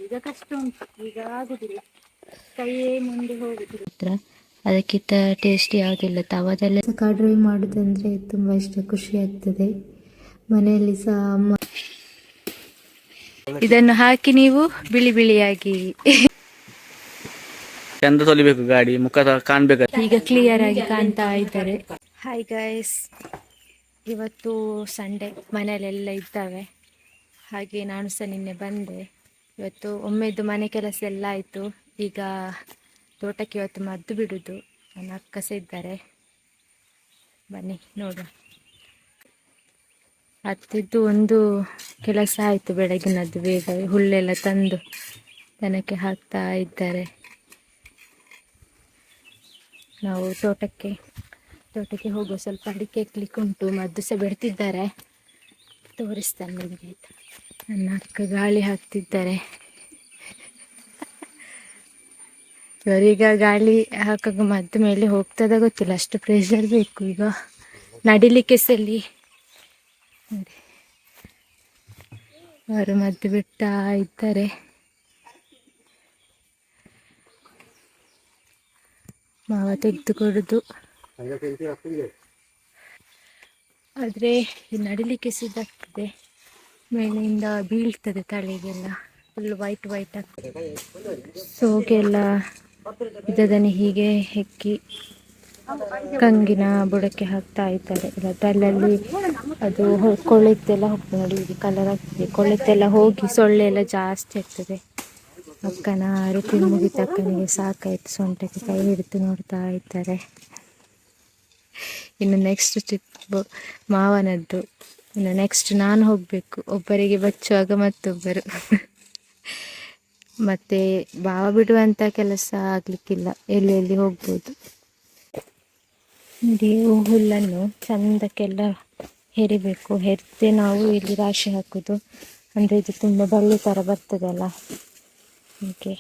ಈಗ ಕಷ್ಟ ಉಂಟು, ಈಗ ಆಗುದಿಲ್ಲ, ಕೈಯೇ ಮುಂದೆ ಹೋಗುದಿಲ್ಲ. ಅದಕ್ಕಿಂತ ಟೇಸ್ಟ್ ಯಾವುದಿಲ್ಲ. ತವದಲ್ಲೇ ಕಾರ್ ಡ್ರೈ ಮಾಡೋದಂದ್ರೆ ತುಂಬ ಇಷ್ಟ, ಖುಷಿ ಆಗ್ತದೆ. ಮನೆಯಲ್ಲಿ ಸಹ ಅಮ್ಮ ಇದನ್ನು ಹಾಕಿ ನೀವು ಬಿಳಿ ಬಿಳಿಯಾಗಿ ಚಂದ ತೊಲಿಬೇಕು, ಗಾಡಿ ಮುಖ ಕಾಣ್ಬೇಕು. ಈಗ ಕ್ಲಿಯರ್ ಆಗಿ ಕಾಣ್ತಾ ಇದ್ದಾರೆ. ಹಾಯ್ ಗೈಸ್, ಇವತ್ತು ಸಂಡೇ, ಮನೆಯಲ್ಲೆಲ್ಲ ಇದ್ದಾವೆ. ಹಾಗೆ ನಾನು ಸಹ ನಿನ್ನೆ ಬಂದೆ. ಇವತ್ತು ಒಮ್ಮೆದು ಮನೆ ಕೆಲಸ ಎಲ್ಲ ಆಯಿತು. ಈಗ ತೋಟಕ್ಕೆ ಇವತ್ತು ಮದ್ದು ಬಿಡುದು. ನನ್ನ ಅಕ್ಕ ಸಹ ಇದ್ದಾರೆ, ಬನ್ನಿ ನೋಡುವ. ಹತ್ತಿದ್ದು ಒಂದು ಕೆಲಸ ಆಯಿತು ಬೆಳಗಿನದ್ದು. ಬೇಗ ಹುಲ್ಲೆಲ್ಲ ತಂದು ದನಕ್ಕೆ ಹಾಕ್ತಾ ಇದ್ದಾರೆ. ನಾವು ತೋಟಕ್ಕೆ ಹೋಗುವ, ಸ್ವಲ್ಪ ಅಡಿಕೆ ಎಕ್ಲಿಕ್ಕೆ ಉಂಟು. ಮದ್ದು ಸಹ ಬೆಡ್ತಿದ್ದಾರೆ, ತೋರಿಸ್ತಾನೆ ನಿಮಗೆ ಆಯ್ತಾ. ನನ್ನ ಅಕ್ಕ ಗಾಳಿ ಹಾಕ್ತಿದ್ದಾರೆ. ಇವರೀಗ ಗಾಳಿ ಹಾಕುವಾಗ ಮದ್ದು ಮೇಲೆ ಹೋಗ್ತದ ಗೊತ್ತಿಲ್ಲ, ಅಷ್ಟು ಪ್ರೆಷರ್ ಬೇಕು. ಈಗ ನಡಿಲಿಕ್ಕೆ ಸಲಿ ನೋಡಿ, ಅವರು ಮದ್ದು ಬಿಡ್ತಾ ಇದ್ದಾರೆ. ಮಾವ ತೆಗೆದುಕೊಡುದು. ಆದರೆ ಈ ನಡಿಲಿಕ್ಕೆ ಸಿಗ್ತದೆ, ಮೇಲಿಂದ ಬೀಳ್ತದೆ ತಲೆಗೆಲ್ಲ, ಫುಲ್ ವೈಟ್ ಆಗ್ತದೆ. ಸೋಗೆಲ್ಲ ಇದನ್ನು ಹೀಗೆ ಹೆಕ್ಕಿ ಕಂಗಿನ ಬುಡಕ್ಕೆ ಹಾಕ್ತಾ ಇದ್ದಾರೆ. ಅಲ್ಲಲ್ಲಿ ಅದು ಕೊಳ್ಳೆತ್ತೆಲ್ಲ ಹೋಗ್ತದೆ ನೋಡಿ, ಇದು ಕಲರ್ ಆಗ್ತದೆ. ಕೊಳ್ಳೆತ್ತೆಲ್ಲ ಹೋಗಿ ಸೊಳ್ಳೆ ಎಲ್ಲ ಜಾಸ್ತಿ ಆಗ್ತದೆ. ಅಕ್ಕನ ರಿಪೇರಿ ಮುಗಿತ, ಅಕ್ಕನಿಗೆ ಸಾಕಾಯ್ತು, ಸೊಂಟಕ್ಕೆ ಕೈ ಹಿಡಿದು ನೋಡ್ತಾ ಇದ್ದಾರೆ. ಇನ್ನು ನೆಕ್ಸ್ಟ್ ಟ್ರಿಪ್ ಮಾವನದ್ದು. ಇನ್ನು ನೆಕ್ಸ್ಟ್ ನಾನು ಹೋಗಬೇಕು. ಒಬ್ಬರಿಗೆ ಬಚ್ಚುವಾಗ ಮತ್ತೊಬ್ಬರು. ಮತ್ತೆ ಭಾವ ಬಿಡುವಂಥ ಕೆಲಸ ಆಗಲಿಕ್ಕಿಲ್ಲ, ಎಲ್ಲಿ ಹೋಗ್ಬೋದು. ನೋಡಿ, ಹುಲ್ಲನ್ನು ಚಂದಕ್ಕೆಲ್ಲ ಹೆರಿಬೇಕು. ಹೆರ್ದೆ ನಾವು ಇಲ್ಲಿ ರಾಶಿ ಹಾಕೋದು. ಅಂದರೆ ಇದು ತುಂಬ ಬಳ್ಳಿ ಥರ ಬರ್ತದಲ್ಲ, ಹೀಗೆ.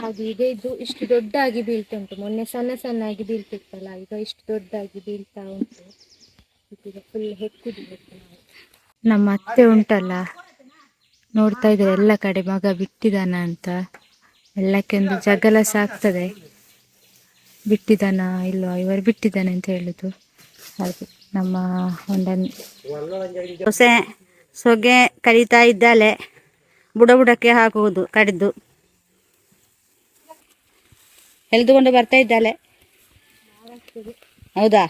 ಹಾಗೆ ಈಗ ಇದು ಇಷ್ಟು ದೊಡ್ಡಾಗಿ ಬೀಳ್ತಾ ಉಂಟು. ಮೊನ್ನೆ ಸಣ್ಣಾಗಿ ಬೀಳ್ತಿತ್ತಲ್ಲ, ಈಗ ಇಷ್ಟು ದೊಡ್ಡಾಗಿ ಬೀಳ್ತಾ ಉಂಟು. ಈಗ ಫುಲ್ ಹೆಕ್ಕುದು. ನಮ್ಮ ಅತ್ತೆ ಉಂಟಲ್ಲ, ನೋಡ್ತಾ ಇದ್ದಾರೆ ಎಲ್ಲ ಕಡೆ ಮಗ ಬಿಟ್ಟಿದಾನ ಅಂತ. ಎಲ್ಲಕ್ಕೆ ಒಂದು ಜಗಳ ಸಹ ಆಗ್ತದೆ, ಬಿಟ್ಟಿದ್ದಾನ ಇಲ್ವಾ, ಇವರು ಬಿಟ್ಟಿದ್ದಾನೆ ಅಂತ ಹೇಳುದು. ಹಾಗೆ ನಮ್ಮ ಹೊಂಡನ್ ಸೊಗೆ ಕಡಿತಾ ಇದ್ದಾಳೆ. ಬುಡಕ್ಕೆ ಹಾಕುವುದು ಕಡಿದು ಎಳೆದುಕೊಂಡು ಬರ್ತಾ ಇದ್ದಾಳೆ. ಹೌದಾ,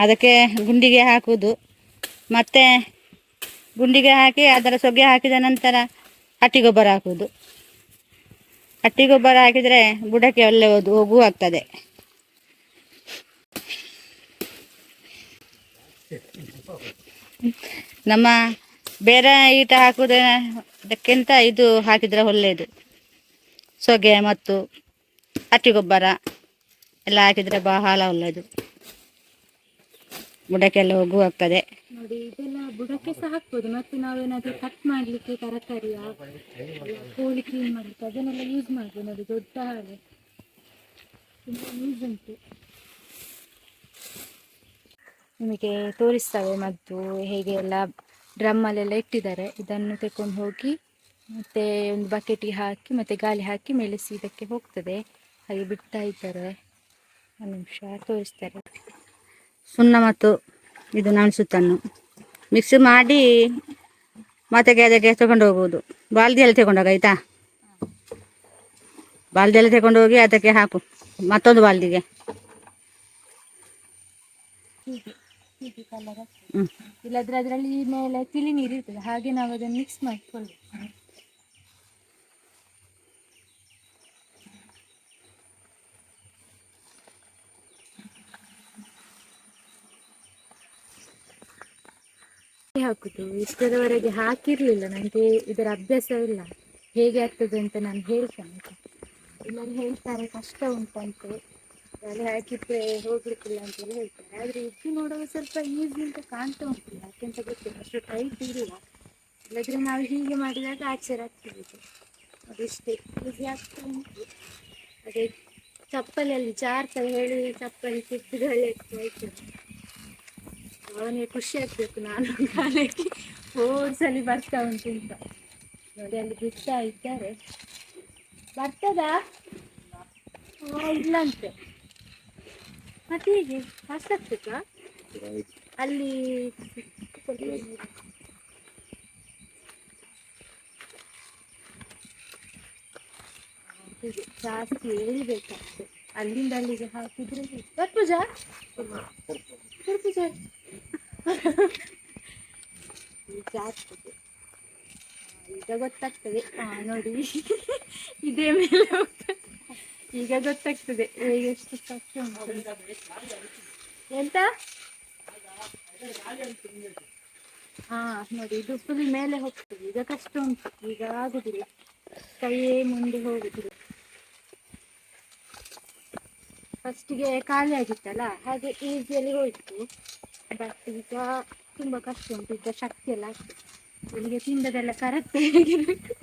ಅದಕ್ಕೆ ಗುಂಡಿಗೆ ಹಾಕುವುದು. ಮತ್ತೆ ಗುಂಡಿಗೆ ಹಾಕಿ ಅದರ ಸೊಗೆ ಹಾಕಿದ ನಂತರ ಹಟ್ಟಿ ಗೊಬ್ಬರ ಹಾಕುವುದು. ಹಟ್ಟಿ ಗೊಬ್ಬರ ಹಾಕಿದರೆ ಬುಡಕ್ಕೆ ಒಳ್ಳೆ ಹೋಗು ಆಗ್ತದೆ. ನಮ್ಮ ಬೇರೆ ಈಟ ಹಾಕುವುದಕ್ಕಿಂತ ಇದು ಹಾಕಿದರೆ ಒಳ್ಳೆಯದು. ಸೊಗೆ ಮತ್ತು ಹಟ್ಟಿ ಗೊಬ್ಬರ ಎಲ್ಲ ಹಾಕಿದರೆ ಬಹಳ ಒಳ್ಳೆಯದು, ಬುಡಕ್ಕೆಲ್ಲ ಹೋಗು ಆಗ್ತದೆ. ನೋಡಿ, ಇದೆಲ್ಲ ಬುಡಕ್ಕೆ ಸಹ ಹಾಕ್ಬೋದು. ಮತ್ತೆ ನಾವೇನಾದ್ರೂ ಕಟ್ ಮಾಡಲಿಕ್ಕೆ ತರಕಾರಿಯ ಕೋಳಿ ಕ್ಲೀನ್ ಮಾಡಲಿಕ್ಕೆ ಅದನ್ನೆಲ್ಲ ಯೂಸ್ ಮಾಡ್ಬೋದು. ನೋಡಿ, ದೊಡ್ಡ ಹಾಳೆ ತುಂಬ ಯೂಸ್ ಉಂಟು. ನಿಮಗೆ ತೋರಿಸ್ತವೆ ಮದ್ದು ಹೇಗೆ ಎಲ್ಲ ಡ್ರಮ್ಮಲ್ಲೆಲ್ಲ ಇಟ್ಟಿದ್ದಾರೆ. ಇದನ್ನು ತಗೊಂಡು ಹೋಗಿ ಮತ್ತೆ ಒಂದು ಬಕೆಟಿಗೆ ಹಾಕಿ ಮತ್ತೆ ಗಾಳಿ ಹಾಕಿ ಮೇಲೆ ಸೀದಕ್ಕೆ ಹೋಗ್ತದೆ. ಹಾಗೆ ಬಿಡ್ತಾ ಇದ್ದಾರೆ. ಒಂದು ನಿಮಿಷ ತೋರಿಸ್ತಾರೆ. ಸುಣ್ಣ ಮತ್ತು ಇದು ಮೆಣಸುತ್ತನ್ನು ಮಿಕ್ಸ್ ಮಾಡಿ ಮತ್ತೆ ಅದಕ್ಕೆ ತಗೊಂಡು ಹೋಗ್ಬೋದು. ಬಾಲ್ದಿಯಲ್ಲಿ ತಗೊಂಡೋಗ ಆಯಿತಾ, ಬಾಲ್ದಿಯಲ್ಲಿ ತಗೊಂಡು ಹೋಗಿ ಅದಕ್ಕೆ ಹಾಕು, ಮತ್ತೊಂದು ಬಾಲ್ದಿಗೆ. ಹೀಗೆ ಕಲರ್ ಇಲ್ಲದ್ರೆ ಅದರಲ್ಲಿ ಮೇಲೆ ತಿಳಿ ನೀರು ಇರ್ತದೆ, ಹಾಗೆ ನಾವು ಅದನ್ನು ಮಿಕ್ಸ್ ಮಾಡಿಕೊಳ್ಳಬೇಕು. ಹಾಕುದು ಇಷ್ಟರವರೆಗೆ ಹಾಕಿರ್ಲಿಲ್ಲ, ನನಗೆ ಇದರ ಅಭ್ಯಾಸ ಇಲ್ಲ. ಹೇಗೆ ಆಗ್ತದೆ ಅಂತ ನಾನು ಹೇಳ್ತೇನೆ. ಎಲ್ಲರೂ ಹೇಳ್ತಾರೆ ಕಷ್ಟ ಉಂಟಂತೆ, ತಲೆ ಹಾಕಿದ್ರೆ ಹೋಗ್ಲಿಕ್ಕಿಲ್ಲ ಅಂತೇಳಿ ಹೇಳ್ತಾರೆ. ಆದರೆ ಇದು ನೋಡುವ ಸ್ವಲ್ಪ ಈಸಿ ಅಂತ ಕಾಣ್ತಾ ಉಂಟು, ಯಾಕೆಂತ ಗೊತ್ತಿಲ್ಲ, ಅಷ್ಟು ಟೈಟ್ ಇಲ್ಲ. ಇಲ್ಲದ್ರೆ ನಾವು ಹೀಗೆ ಮಾಡಿದಾಗ ಆಶ್ಚರ್ಯ ಆಗ್ತದೆ. ಅದಿಷ್ಟೇ ಈಸಿ ಆಗ್ತಾ ಉಂಟು. ಅದೇ ಚಪ್ಪಲಿಯಲ್ಲಿ ಜಾರ್ತ ಹೇಳಿ ಚಪ್ಪಲಿ ಸಿಕ್ಕಿದ ಹೋಯ್ತು. ಅವನಿಗೆ ಖುಷಿ ಆಗ್ಬೇಕು ನಾನು ಕಾಲಕ್ಕೆ ಓಡ್ಸಲಿ ಬರ್ತಾ ಉಂಟು ಅಂತ. ನೋಡಿ ಅಲ್ಲಿ ಬಿಡ್ತಾ ಇದ್ದಾರೆ. ಬರ್ತದಾ? ಇಲ್ಲಂತೆ. ಮತ್ತೆ ಹೀಗೆ ಅಷ್ಟಾಗ್ತದಾ? ಅಲ್ಲಿ ಹೀಗೆ ಜಾಸ್ತಿ ಏಳ್ಬೇಕಾಗ್ತದೆ. ಅಲ್ಲಿಂದ ಅಲ್ಲಿಗೆ ಹಾಕಿದ್ರೆ ಪೂಜಾ ಪೂಜಾ ಈಗ ಆಗ್ತದೆ. ಈಗ ಗೊತ್ತಾಗ್ತದೆ. ನೋಡಿ ಇದೇ ಮೇಲೆ ಹೋಗ್ತದೆ. ಈಗ ಗೊತ್ತಾಗ್ತದೆ ಹೇಗೆ ಎಷ್ಟು ಕಷ್ಟ ಉಂಟು ಎಂತ. ನೋಡಿ ಇದು ಫುಲ್ ಮೇಲೆ ಹೋಗ್ತದೆ. ಈಗ ಕಷ್ಟ ಉಂಟು. ಈಗ ಆಗುದಿಲ್ಲ, ಕೈಯೇ ಮುಂದೆ ಹೋಗುದಿಲ್ಲ. ಫಸ್ಟಿಗೆ ಖಾಲಿ ಆಗಿತ್ತಲ್ಲ, ಹಾಗೆ ಈಸಿಯಲ್ಲಿ ಹೋಯ್ತು. ಬಟ್ ಈಗ ತುಂಬಾ ಕಷ್ಟ ಉಂಟು. ಈಗ ಶಕ್ತಿ ಎಲ್ಲ ಆಗ್ತದೆ. ಇಲ್ಲಿಗೆ ತಿಂದದೆಲ್ಲ ಕರೆಕ್ಟ್ ಆಗಿರ್ಬೇಕು.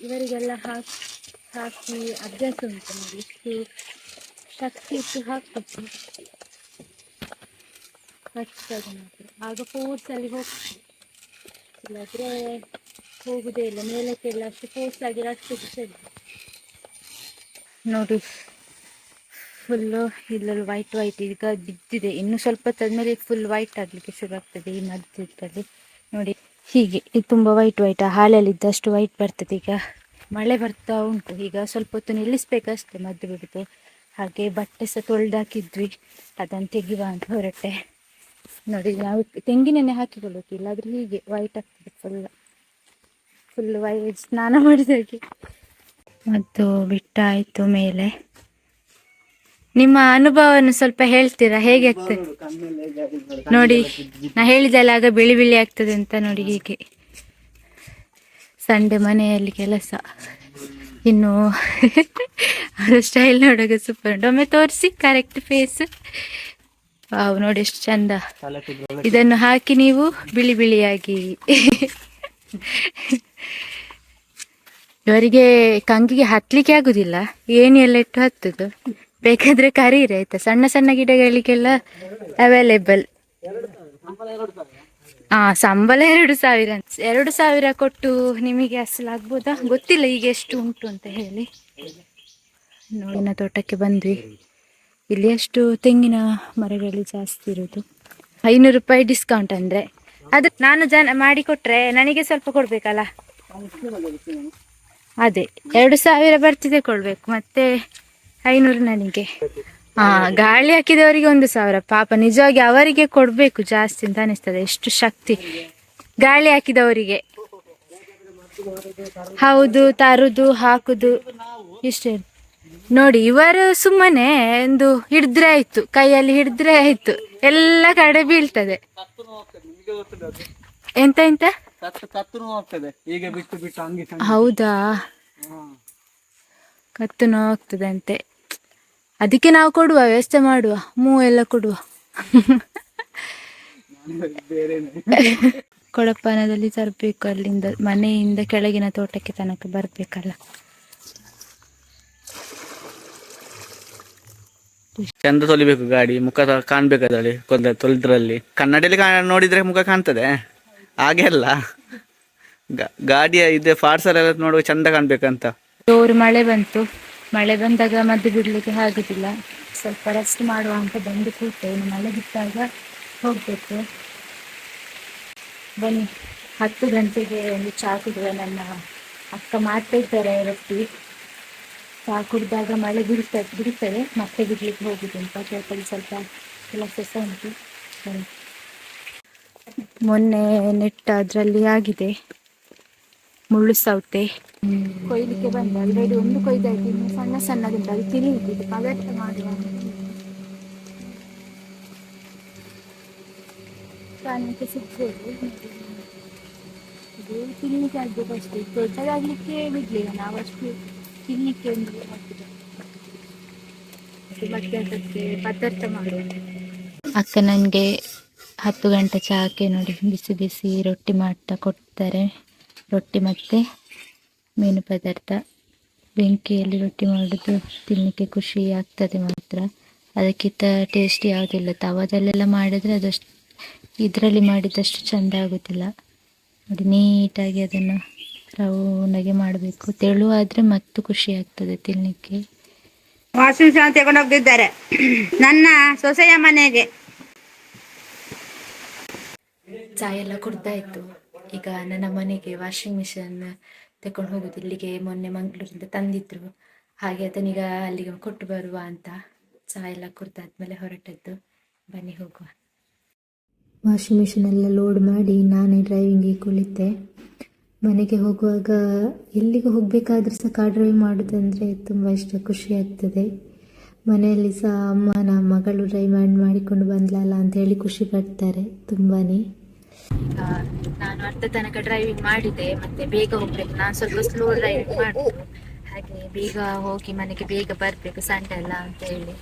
ಇವರಿಗೆಲ್ಲ ಹಾಕಿ ಅಭ್ಯಾಸ ಉಂಟು ನೋಡಿ. ಇಷ್ಟು ಶಕ್ತಿ ಇಟ್ಟು ಹಾಕ್ಬೇಕು. ಕಚ್ತದೆ ಮಾತ್ರ. ಆಗ ಫೋರ್ಸಲ್ಲಿ ಹೋಗ್ತದೆ, ಇಲ್ಲಾದ್ರೆ ಹೋಗುದೇ ಇಲ್ಲ. ಮೇಲಕ್ಕೆಲ್ಲ ಅಷ್ಟು ಫೋರ್ಸ್ ಆಗಿ ರಟ್ಟಿಸ್ತದೆ ನೋಡಿ. ಫುಲ್ಲು ಇಲ್ಲಲ್ಲಿ ವೈಟ್ ಈಗ ಬಿದ್ದಿದೆ. ಇನ್ನು ಸ್ವಲ್ಪ ಹೊತ್ತಾದ್ಮೇಲೆ ಫುಲ್ ವೈಟ್ ಆಗಲಿಕ್ಕೆ ಶುರು ಆಗ್ತದೆ ಈ ಮಧ್ಯದಲ್ಲಿ ನೋಡಿ. ಹೀಗೆ ಇದು ತುಂಬ ವೈಟ್ ಹಾಲಲ್ಲಿದ್ದಷ್ಟು ವೈಟ್ ಬರ್ತದೆ. ಈಗ ಮಳೆ ಬರ್ತಾ ಉಂಟು. ಈಗ ಸ್ವಲ್ಪ ಹೊತ್ತು ನಿಲ್ಲಿಸ್ಬೇಕಷ್ಟೆ ಮದ್ದು ಬಿಡ್ತು. ಹಾಗೆ ಬಟ್ಟೆ ಸಹ ತೊಳೆದಾಕಿದ್ವಿ, ಅದನ್ನು ತೆಗಿವ ಅಂತ ಹೊರಟೆ ನೋಡಿ. ನಾವು ತೆಂಗಿನೆಣ್ಣೆ ಹಾಕಿಕೊಳ್ಳೋಕೆ, ಇಲ್ಲಾದ್ರೆ ಹೀಗೆ ವೈಟ್ ಆಗ್ತದೆ ಫುಲ್ ವೈಟ್ ಸ್ನಾನ ಮಾಡಿದಾಗೆ. ಮದ್ದು ಬಿಟ್ಟಾಯಿತು ಮೇಲೆ. ನಿಮ್ಮ ಅನುಭವವನ್ನು ಸ್ವಲ್ಪ ಹೇಳ್ತೀರಾ, ಹೇಗೆ ಆಗ್ತದೆ ನೋಡಿ. ನಾ ಹೇಳಿದಲ್ಲ ಆಗ ಬಿಳಿ ಬಿಳಿ ಆಗ್ತದೆ ಅಂತ ನೋಡಿ. ಹೀಗೆ ಸಂಡೆ ಮನೆಯಲ್ಲಿ ಕೆಲಸ. ಇನ್ನು ಅವರ ಸ್ಟೈಲ್ ನೋಡೋಕೆ ಸೂಪರ್ ಉಂಟು. ಒಮ್ಮೆ ತೋರಿಸಿ ಕರೆಕ್ಟ್ ಫೇಸ್. ನೋಡಿ ಎಷ್ಟು ಚಂದ. ಇದನ್ನು ಹಾಕಿ ನೀವು ಬಿಳಿ ಬಿಳಿಯಾಗಿ. ಇವರಿಗೆ ಕಂಗಿಗೆ ಹತ್ತಲಿಕ್ಕೆ ಆಗುದಿಲ್ಲ, ಏಣಿ ಎಲ್ಲ ಇಟ್ಟು ಹತ್ತುದು. ಬೇಕಾದ್ರೆ ಕರೀರಿ ಆಯ್ತಾ. ಸಣ್ಣ ಸಣ್ಣ ಗಿಡಗಳಿಗೆಲ್ಲ ಅವೈಲೇಬಲ್. ಸಂಬಳ 2,000. 2,000 ಕೊಟ್ಟು ನಿಮಗೆ ಅಸಲಾಗ್ಬೋದಾ ಗೊತ್ತಿಲ್ಲ ಈಗ ಎಷ್ಟು ಉಂಟು ಅಂತ ಹೇಳಿ. ನೋಡಿನ ತೋಟಕ್ಕೆ ಬಂದ್ವಿ. ಇಲ್ಲಿ ಅಷ್ಟು ತೆಂಗಿನ ಮರಗಳು ಜಾಸ್ತಿ ಇರೋದು. 500 ರೂಪಾಯಿ ಡಿಸ್ಕೌಂಟ್ ಅಂದ್ರೆ. ಅದು ನಾನು ಮಾಡಿ ಕೊಟ್ರೆ ನನಗೆ ಸ್ವಲ್ಪ ಕೊಡ್ಬೇಕಲ್ಲ. ಅದೇ 2,000 ಬರ್ತಿದೆ ಕೊಡ್ಬೇಕು, ಮತ್ತೆ 500 ನನಗೆ. ಗಾಳಿ ಹಾಕಿದವರಿಗೆ 1,000. ಪಾಪ ನಿಜವಾಗಿ ಅವರಿಗೆ ಕೊಡ್ಬೇಕು ಜಾಸ್ತಿ ಅಂತ ಅನಿಸ್ತದೆ. ಎಷ್ಟು ಶಕ್ತಿ ಗಾಳಿ ಹಾಕಿದವರಿಗೆ. ಹೌದು, ತರುದು ಹಾಕುದು ಇಷ್ಟೇ ನೋಡಿ. ಇವರು ಸುಮ್ಮನೆ ಒಂದು ಹಿಡಿದ್ರೆ ಆಯ್ತು, ಕೈಯಲ್ಲಿ ಹಿಡಿದ್ರೆ ಆಯ್ತು, ಎಲ್ಲ ಕಡೆ ಬೀಳ್ತದೆ. ಎಂತ ಹೌದಾ, ಕತ್ತು ನೋವಾಗ್ತದೆ ಅಂತೆ. ಅದಕ್ಕೆ ನಾವು ಕೊಡುವ ವ್ಯವಸ್ಥೆ ಮಾಡುವ, ಎಲ್ಲ ಕೊಡುವ. ಕೊಳಪಾನದಲ್ಲಿ ತರಬೇಕು. ಅಲ್ಲಿಂದ ಮನೆಯಿಂದ ಕೆಳಗಿನ ತೋಟಕ್ಕೆ ತನಕ ಬರ್ಬೇಕಲ್ಲ. ಚಂದ ತೊಳಿಬೇಕು ಗಾಡಿ, ಮುಖ ಕಾಣ್ಬೇಕು ಅದರಲ್ಲಿ. ತೊಳೆದ್ರಲ್ಲಿ ಕನ್ನಡಿಯಲ್ಲಿ ನೋಡಿದ್ರೆ ಮುಖ ಕಾಣ್ತದೆ, ಹಾಗೆ ಅಲ್ಲ. ಗಾಡಿಯ ಇದೆ ಪಾರ್ಸಲ್ ಎಲ್ಲ ನೋಡುವ ಚಂದ ಕಾಣ್ಬೇಕಂತ. ಜೋರು ಮಳೆ ಬಂತು. ಮಳೆ ಬಂದಾಗ ಮದ್ದು ಬಿಡ್ಲಿಕ್ಕೆ ಆಗುದಿಲ್ಲ. ಸ್ವಲ್ಪ ರೆಸ್ಟ್ ಮಾಡುವ ಅಂತ ಬಂದು ಕೂತೆ. ಇನ್ನು ಮಳೆ ಬಿಟ್ಟಾಗ ಹೋಗ್ಬೇಕು. ಬನ್ನಿ, 10 ಗಂಟೆಗೆ ಒಂದು ಚಹಾ ಕುಡಿಯುವ. ನನ್ನ ಅಕ್ಕ ಮಾಡ್ತಾ ಇದ್ದಾರೆ ರೊಟ್ಟಿ. ಚಹಾ ಕುಡಿದಾಗ ಮಳೆ ಬಿಡ್ತದೆ ಮತ್ತೆ ಬಿಡ್ಲಿಕ್ಕೆ ಹೋಗುದು ಅಂತ ತೋಟದಲ್ಲಿ ಸ್ವಲ್ಪ ಕೆಲಸ ಸಹ ಉಂಟು. ಮೊನ್ನೆ ನೆಟ್ಟ ಅದರಲ್ಲಿ ಆಗಿದೆ ಮುಳ್ಳು ಸೌತೆ. ಕೊಯ್ಲಿಕ್ಕೆ ಬಂದ ಆಲ್ರೆಡಿ ಒಂದು ಕೊಯ್ದಾಯ್ತು. ಇನ್ನು ಸಣ್ಣ ಸಣ್ಣದುಂಟು, ಅದು ತಿಳಿಯುದು ಪದಾರ್ಥ ಮಾಡುವ. ಕಾರಣಕ್ಕೆ ಸಿಗ್ಬೋದು. ಇದು ತಿನ್ಲಿಕ್ಕೆ ಆಗ್ಬೇಕು ಅಷ್ಟೇ. ದೊಡ್ಡದಾಗ್ಲಿಕ್ಕೆ ಬಿಡ್ಲಿಲ್ಲ ನಾವು, ಅಷ್ಟು ತಿನ್ಲಿಕ್ಕೆ ಒಂದು ಹಾಕಿದೆ. ಮತ್ತೆ ಅದಕ್ಕೆ ಪದಾರ್ಥ ಮಾಡುವ. ಅಕ್ಕ ನನಗೆ 10 ಗಂಟೆ ಚಹಾಕ್ಕೆ ನೋಡಿ ಬಿಸಿ ಬಿಸಿ ರೊಟ್ಟಿ ಮಾಡ್ತಾ ಕೊಡ್ತಾರೆ. ರೊಟ್ಟಿ ಮತ್ತು ಮೀನು ಪದಾರ್ಥ. ಬೆಂಕಿಯಲ್ಲಿ ರೊಟ್ಟಿ ಮಾಡೋದು ತಿನ್ನಲಿಕ್ಕೆ ಖುಷಿ ಆಗ್ತದೆ ಮಾತ್ರ. ಅದಕ್ಕಿಂತ ಟೇಸ್ಟಿ ಯಾವುದಿಲ್ಲ. ತವದಲ್ಲೆಲ್ಲ ಮಾಡಿದರೆ ಅದಷ್ಟು ಇದರಲ್ಲಿ ಮಾಡಿದಷ್ಟು ಚೆಂದ ಆಗೋದಿಲ್ಲ. ನೋಡಿ, ನೀಟಾಗಿ ಅದನ್ನು ರೌಂಡಾಗಿ ಮಾಡಬೇಕು. ತೆಳುವಾದರೆ ಮತ್ತು ಖುಷಿ ಆಗ್ತದೆ ತಿನ್ನಲಿಕ್ಕೆ. ವಾಷಿಂಗ್ ಮಿಷನ್ ತಗೊಂಡು ಹೋಗ್ತಿದ್ದಾರೆ ನನ್ನ ಸೊಸೆಯ ಮನೆಗೆ. ಚಾಯ್ ಎಲ್ಲ ಕುಡ್ದಾಯ್ತು. ಈಗ ನನ್ನ ಮನೆಗೆ ವಾಷಿಂಗ್ ಮಿಷನ್ ತಗೊಂಡು ಹೋಗೋದು. ಇಲ್ಲಿಗೆ ಮೊನ್ನೆ ಮಂಗಳೂರಿಂದ ತಂದಿದ್ರು, ಹಾಗೆ ಅದನ್ನೀಗ ಅಲ್ಲಿಗೆ ಕೊಟ್ಟು ಬರುವ ಅಂತ. ಚಾಯ್ ಎಲ್ಲ ಕುಡ್ದಾದ್ಮೇಲೆ ಹೊರಟದ್ದು. ಬನ್ನಿ ಹೋಗುವ. ವಾಷಿಂಗ್ ಮಿಷಿನ್ ಎಲ್ಲ ಲೋಡ್ ಮಾಡಿ ನಾನೇ ಡ್ರೈವಿಂಗಿಗೆ ಕುಳಿತೆ. ಮನೆಗೆ ಹೋಗುವಾಗ ಎಲ್ಲಿಗೆ ಹೋಗಬೇಕಾದ್ರೂ ಸಹ ಕಾರ್ ಡ್ರೈವ್ ಮಾಡೋದಂದರೆ ತುಂಬ ಇಷ್ಟ, ಖುಷಿ ಆಗ್ತದೆ. ಮನೆಯಲ್ಲಿ ಸಹ ಅಮ್ಮನ ಮಗಳು ಡ್ರೈವ್ ಮಾಡಿಕೊಂಡು ಬಂದ್ಲಲ್ಲ ಅಂತ ಹೇಳಿ ಖುಷಿ ಪಡ್ತಾರೆ ತುಂಬಾ. ನಾನು ಅರ್ಧ ತನಕ ಡ್ರೈವಿಂಗ್ ಮಾಡಿದೆ, ಮತ್ತೆ ಬೇಗ ಹೋಗ್ಬೇಕು. ನಾನು ಸ್ವಲ್ಪ ಸ್ಲೋ ಡ್ರೈವಿಂಗ್ ಮಾಡಿದ್ದು, ಹಾಗೆ ಬೇಗ ಹೋಗಿ ಮನೆಗೆ ಬೇಗ ಬರಬೇಕು ಸಂಡೆ ಅಲ್ಲ ಅಂತ ಹೇಳಿ.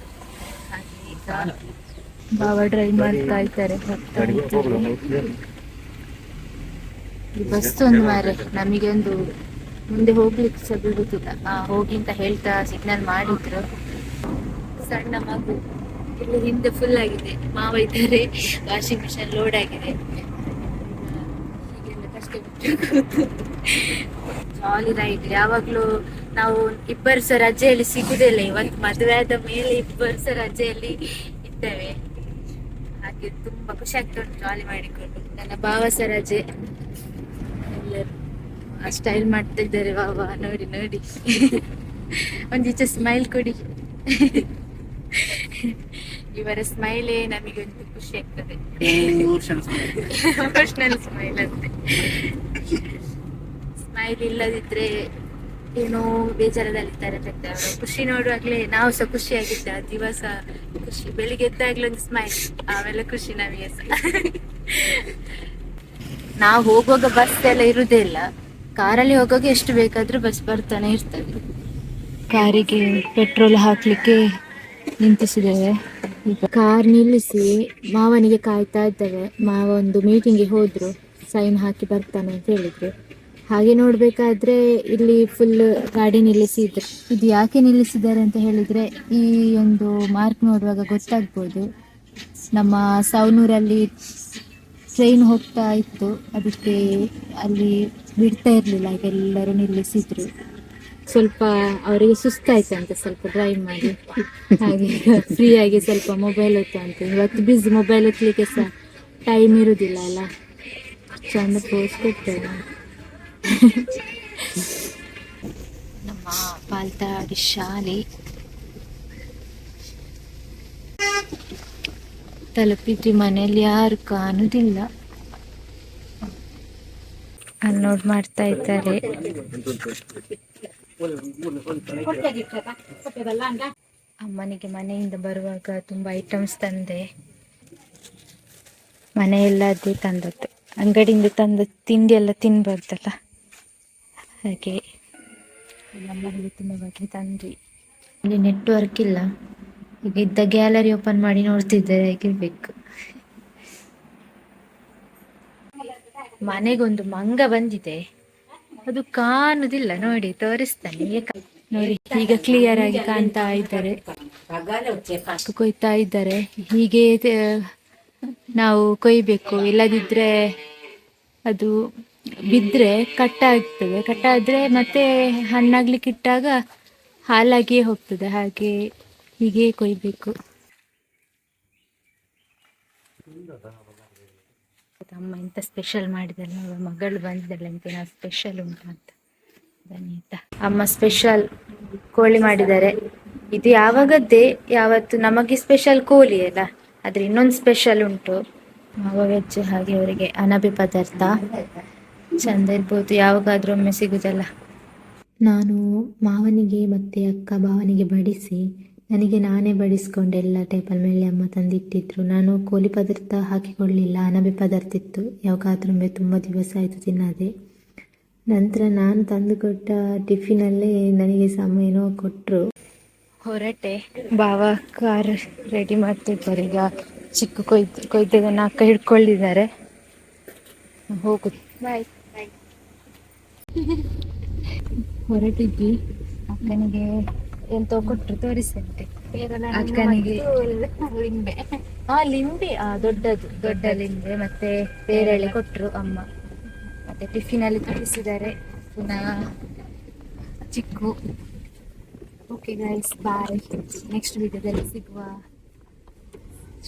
ಹಾಗೆ ಈಗ ಬಾವ ಡ್ರೈವ್ ಮಾಡ್ತಾ ಇದ್ದಾರೆ. ಈ ಬಸ್ ಒಂದು ಮಾರೆ ನಮಗೆ ಒಂದು ಮುಂದೆ ಹೋಗ್ಲಿಕ್ಕೆ ಸಹ ಬಿಡುತ್ತಿಲ್ಲ. ಹೋಗಿ ಅಂತ ಹೇಳ್ತಾ ಸಿಗ್ನಲ್ ಮಾಡಿದ್ರು. ಸಣ್ಣ ಮಗು ಇಲ್ಲಿ ಹಿಂದೆ ಫುಲ್ ಆಗಿದೆ. ಮಾವ ಇದ್ದಾರೆ, ವಾಷಿಂಗ್ ಮಿಷನ್ ಲೋಡ್ ಆಗಿದೆ. ಹೀಗೆಲ್ಲ ಕಷ್ಟಪಟ್ಟು ಜಾಲಿ ರೈಡ್. ಯಾವಾಗ್ಲೂ ನಾವು ಇಬ್ಬರು ಸಹ ರಜೆಯಲ್ಲಿ ಸಿಗುದಿಲ್ಲ. ಇವತ್ತು ಮದುವೆ ಆದ ಮೇಲೆ ಇಬ್ಬರು ಸಹ ರಜೆಯಲ್ಲಿ ಇದ್ದೇವೆ. ಹಾಗೆ ತುಂಬಾ ಖುಷಿ ಆಗ್ತದೆ ಜಾಲಿ ಮಾಡಿಕೊಂಡು. ನನ್ನ ಭಾವ ಸಹ ರಜೆ. ಎಲ್ಲರೂ ಸ್ಟೈಲ್ ಮಾಡ್ತಾ ಇದ್ದಾರೆ. ವಾವ ನೋಡಿ ನೋಡಿ, ಒಂದೀಚೆ ಸ್ಮೈಲ್ ಕೊಡಿ. ಇವರ ಸ್ಮೈಲೇ ನಮಗೆ ಒಂದು ಖುಷಿ ಆಗ್ತದೆ. ಎಮೋಷನಲ್ ಸ್ಮೈಲ್ ಅಂತೆ. ಸ್ಮೈಲ್ ಇಲ್ಲದಿದ್ರೆ ಏನೋ ಬೇಜಾರದಲ್ಲಿದ್ದಾರೆ. ಅವರು ಖುಷಿ ನೋಡುವಾಗ್ಲೇ ನಾವು ಸಹ ಖುಷಿಯಾಗಿದ್ದ ದಿವಸ ಖುಷಿ. ಬೆಳಿಗ್ಗೆ ಎದ್ದಾಗ್ಲೇ ಒಂದು ಸ್ಮೈಲ್, ಆಮೇಲೆ ಖುಷಿ ನಮಗೆ ಸಹ. ನಾವು ಹೋಗುವಾಗ ಬಸ್ ಎಲ್ಲ ಇರುವುದೇ ಇಲ್ಲ. ಕಾರಲ್ಲಿ ಹೋಗುವಾಗ ಎಷ್ಟು ಬೇಕಾದ್ರೂ ಬಸ್ ಬರ್ತಾನೆ ಇರ್ತದೆ. ಕಾರಿಗೆ ಪೆಟ್ರೋಲ್ ಹಾಕ್ಲಿಕ್ಕೆ ನಿಂತಿಸಿದ್ದೇವೆ. ಈಗ ಕಾರ್ ನಿಲ್ಲಿಸಿ ಮಾವನಿಗೆ ಕಾಯ್ತಾ ಇದ್ದೇವೆ. ಮಾವ ಒಂದು ಮೀಟಿಂಗ್ಗೆ ಹೋದ್ರು, ಸೈನ್ ಹಾಕಿ ಬರ್ತಾನೆ ಅಂತ ಹೇಳಿದ್ರು. ಹಾಗೆ ನೋಡ್ಬೇಕಾದ್ರೆ ಇಲ್ಲಿ ಫುಲ್ ಗಾಡಿ ನಿಲ್ಲಿಸಿದ್ರು. ಇದು ಯಾಕೆ ನಿಲ್ಲಿಸಿದ್ದಾರೆ ಅಂತ ಹೇಳಿದ್ರೆ, ಈ ಒಂದು ಮಾರ್ಕ್ ನೋಡುವಾಗ ಗೊತ್ತಾಗ್ಬೋದು. ನಮ್ಮ ಸವನೂರಲ್ಲಿ ಟ್ರೈನ್ ಹೋಗ್ತಾ ಇತ್ತು, ಅದಕ್ಕೆ ಅಲ್ಲಿ ಬಿಡ್ತಾ ಇರಲಿಲ್ಲ. ಈಗ ಎಲ್ಲರೂ ನಿಲ್ಲಿಸಿದ್ರು. ಸ್ವಲ್ಪ ಅವರಿಗೆ ಸುಸ್ತಾಯ್ತಂತೆ ಸ್ವಲ್ಪ ಡ್ರೈವ್ ಮಾಡಿ, ಹಾಗೆ ಫ್ರೀ ಆಗಿ ಸ್ವಲ್ಪ ಮೊಬೈಲ್ ಹೊತ್ತಂತೆ. ಇವತ್ತು ಬಿಸಿ, ಮೊಬೈಲ್ ಹೊತ್ತಲಿಕ್ಕೆ ಸಹ ಟೈಮ್ ಇರುವುದಿಲ್ಲ ಅಲ್ಲ. ಚಂದ ಪೋಸ್ ಕೊಡ್ತೇವೆ. ನಮ್ಮ ಪಾಲ್ತಾಡಿ ಶಾಲೆ ತಲುಪಿದ್ವಿ. ಮನೆಯಲ್ಲಿ ಯಾರು ಕಾಣುವುದಿಲ್ಲ. ಅನ್ಲೋಡ್ ಮಾಡ್ತಾ ಇದ್ದಾರೆ. ಅಮ್ಮನಿಗೆ ಮನೆಯಿಂದ ಬರುವಾಗ ತುಂಬಾ ಐಟಮ್ಸ್ ತಂದೆ. ಮನೆಯಲ್ಲದೇ ತಂದದ್ದು, ಅಂಗಡಿಯಿಂದ ತಂದ ತಿಂಡಿ ಎಲ್ಲ ತಿನ್ಬಾರ್ದಲ್ಲ, ಹಾಗೆ ಅಮ್ಮನಿಗೆ ತುಂಬ ಬಗ್ಗೆ ತಂದ್ವಿ. ಇಲ್ಲಿ ನೆಟ್ವರ್ಕ್ ಇಲ್ಲ. ಈಗ ಇದ್ದ ಗ್ಯಾಲರಿ ಓಪನ್ ಮಾಡಿ ನೋಡ್ತಿದ್ದಾರೆ, ಹೇಗಿರ್ಬೇಕು. ಮನೆಗೊಂದು ಮಂಗ ಬಂದಿದೆ, ಅದು ಕಾಣುದಿಲ್ಲ. ನೋಡಿ ತೋರಿಸ್ತಾನೆ, ನೋಡಿ ಈಗ ಕ್ಲಿಯರ್ ಆಗಿ ಕಾಣ್ತಾ ಇದ್ದಾರೆ. ಕೊಯ್ತಾ ಇದ್ದಾರೆ. ಹೀಗೆ ನಾವು ಕೊಯ್ಬೇಕು, ಇಲ್ಲದಿದ್ರೆ ಅದು ಬಿದ್ದರೆ ಕಟ್ಟಾಗ್ತದೆ. ಕಟ್ಟಾದರೆ ಮತ್ತೆ ಹಣ್ಣಾಗ್ಲಿಕ್ಕೆ ಇಟ್ಟಾಗ ಹಾಲಾಗಿಯೇ ಹೋಗ್ತದೆ. ಹಾಗೆ ಹೀಗೆ ಕೊಯ್ಬೇಕು. ಅಮ್ಮ ಎಂತ ಸ್ಪೆಷಲ್ ಮಾಡಿದ್ದಾರೆ, ಮಗಳು ಬಂದಿದ್ದಾಳೆ ಅಂತ, ನಾವು ಸ್ಪೆಷಲ್ ಉಂಟು ಅಂತ. ಬನ್ನಿ ಆಯ್ತಾ. ಅಮ್ಮ ಸ್ಪೆಷಲ್ ಕೋಳಿ ಮಾಡಿದ್ದಾರೆ. ಇದು ಯಾವಾಗದ್ದೇ, ಯಾವತ್ತು ನಮಗೆ ಸ್ಪೆಷಲ್ ಕೋಳಿ ಅಲ್ಲ, ಆದ್ರೆ ಇನ್ನೊಂದು ಸ್ಪೆಷಲ್ ಉಂಟು. ಮಾವ ವೆಜ್, ಹಾಗೆ ಅವರಿಗೆ ಅನಬೆ ಪದಾರ್ಥ. ಚಂದ ಇರ್ಬೋದು, ಯಾವಾಗಾದ್ರೂ ಒಮ್ಮೆ ಸಿಗುದಲ್ಲ. ನಾನು ಮಾವನಿಗೆ ಮತ್ತು ಅಕ್ಕ ಭಾವನಿಗೆ ಬಡಿಸಿ ನನಗೆ ನಾನೇ ಬಡಿಸ್ಕೊಂಡೆ. ಎಲ್ಲ ಟೇಬಲ್ ಮೇಲೆ ಅಮ್ಮ ತಂದಿಟ್ಟಿದ್ರು. ನಾನು ಕೋಳಿ ಪದಾರ್ಥ ಹಾಕಿಕೊಳ್ಳಿಲ್ಲ, ಅನಬೆ ಪದಾರ್ಥ ಇತ್ತು. ಯಾವಾಗಾದ್ರೂ ತುಂಬ ದಿವಸ ಆಯಿತು ತಿನ್ನದೆ. ನಂತರ ನಾನು ತಂದುಕೊಟ್ಟ ಟಿಫಿನಲ್ಲೇ ನನಗೆ ಸಮಯನೋ ಕೊಟ್ಟರು. ಹೊರಟೆ. ಬಾವ ಕಾರ್ ರೆಡಿ ಮಾಡ್ತಿದ್ದಾರೆ. ಈಗ ಚಿಕ್ಕ ಕೊಯ್ದದನ್ನು ಅಕ್ಕ ಹಿಡ್ಕೊಳ್ಳಿದ್ದಾರೆ. ಹೋಗುದು. ಬಾಯ್. ಹೊರಟಿದ್ವಿ. ಅಕ್ಕನಿಗೆ ಎಂತ ಕೊಟ್ಟರು ತೋರಿಸಂತೆ. ಅಕ್ಕನಿಗೆ ಲಿಂಬೆ ಲಿಂಬೆ ದೊಡ್ಡದು ದೊಡ್ಡ ಲಿಂಬೆ ಮತ್ತೆ ಪೇರಳೆ ಕೊಟ್ರು ಅಮ್ಮ. ಮತ್ತೆ ಟಿಫಿನಲ್ಲಿ ತಿನ್ನಿಸಿದ್ದಾರೆ ಪುನಃ ಚಿಕ್ಕು. ಓಕೆ ಗೈಸ್, ಬಾಯ್. ನೆಕ್ಸ್ಟ್ ವಿಡಿಯೋದಲ್ಲಿ ಸಿಗುವ.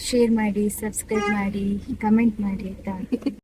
ಶೇರ್ ಮಾಡಿ, ಸಬ್ಸ್ಕ್ರೈಬ್ ಮಾಡಿ, ಕಮೆಂಟ್ ಮಾಡಿ ಆಯ್ತಾ.